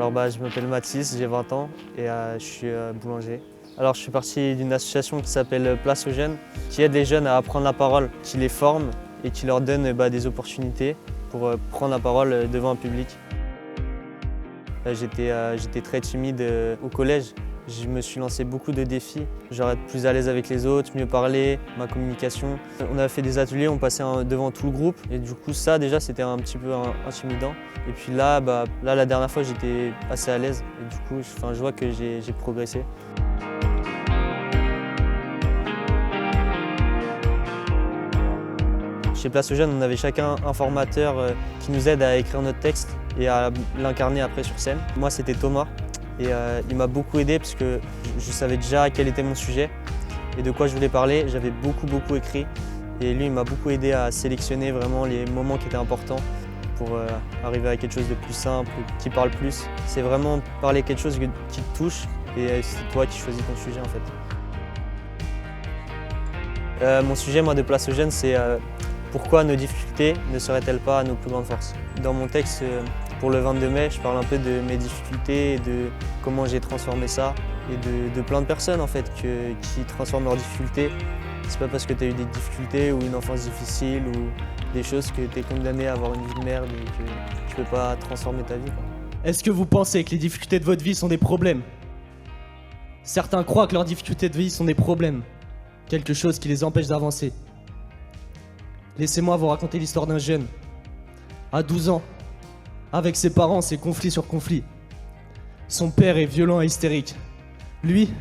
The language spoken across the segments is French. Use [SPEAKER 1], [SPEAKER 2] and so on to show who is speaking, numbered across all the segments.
[SPEAKER 1] Alors je m'appelle Mathis, j'ai 20 ans et je suis boulanger. Alors je suis parti d'une association qui s'appelle Place aux Jeunes, qui aide les jeunes à prendre la parole, qui les forme et qui leur donne des opportunités pour prendre la parole devant un public. J'étais très timide au collège. Je me suis lancé beaucoup de défis, genre être plus à l'aise avec les autres, mieux parler, ma communication. On a fait des ateliers, on passait devant tout le groupe et du coup ça déjà c'était un petit peu intimidant. Et puis là, la dernière fois j'étais assez à l'aise et du coup je vois que j'ai progressé. Chez Place aux Jeunes, on avait chacun un formateur qui nous aide à écrire notre texte et à l'incarner après sur scène. Moi c'était Thomas. Et il m'a beaucoup aidé parce que je savais déjà quel était mon sujet et de quoi je voulais parler. J'avais beaucoup écrit et lui il m'a beaucoup aidé à sélectionner vraiment les moments qui étaient importants pour arriver à quelque chose de plus simple, qui parle plus. C'est vraiment parler quelque chose qui te touche et c'est toi qui choisis ton sujet en fait. Mon sujet moi de Place aux Jeunes c'est pourquoi nos difficultés ne seraient-elles pas nos plus grandes forces. Dans mon texte pour le 22 mai, je parle un peu de mes difficultés et de comment j'ai transformé ça et de plein de personnes en fait qui transforment leurs difficultés. C'est pas parce que tu as eu des difficultés ou une enfance difficile ou des choses que tu es condamné à avoir une vie de merde et que tu peux pas transformer ta vie.
[SPEAKER 2] Est-ce que vous pensez que les difficultés de votre vie sont des problèmes? Certains croient que leurs difficultés de vie sont des problèmes, quelque chose qui les empêche d'avancer. Laissez-moi vous raconter l'histoire d'un jeune. À 12 ans, avec ses parents, c'est conflit sur conflit. Son père est violent et hystérique. Lui,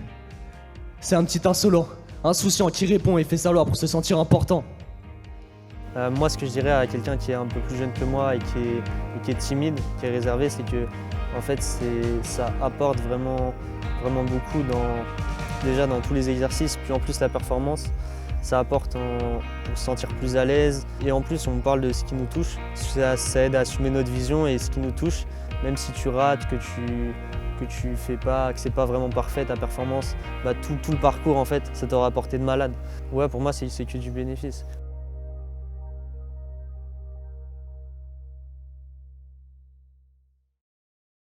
[SPEAKER 2] c'est un petit insolent, insouciant qui répond et fait savoir pour se sentir important.
[SPEAKER 1] Moi, ce que je dirais à quelqu'un qui est un peu plus jeune que moi et qui est timide, qui est réservé, c'est que en fait, ça apporte vraiment beaucoup déjà dans tous les exercices, puis en plus la performance. Ça apporte pour se sentir plus à l'aise et en plus on parle de ce qui nous touche. Ça aide à assumer notre vision et ce qui nous touche. Même si tu rates, que tu fais pas, que c'est pas vraiment parfait ta performance, tout le parcours en fait, ça t'aura apporté de malade. Ouais, pour moi c'est que du bénéfice.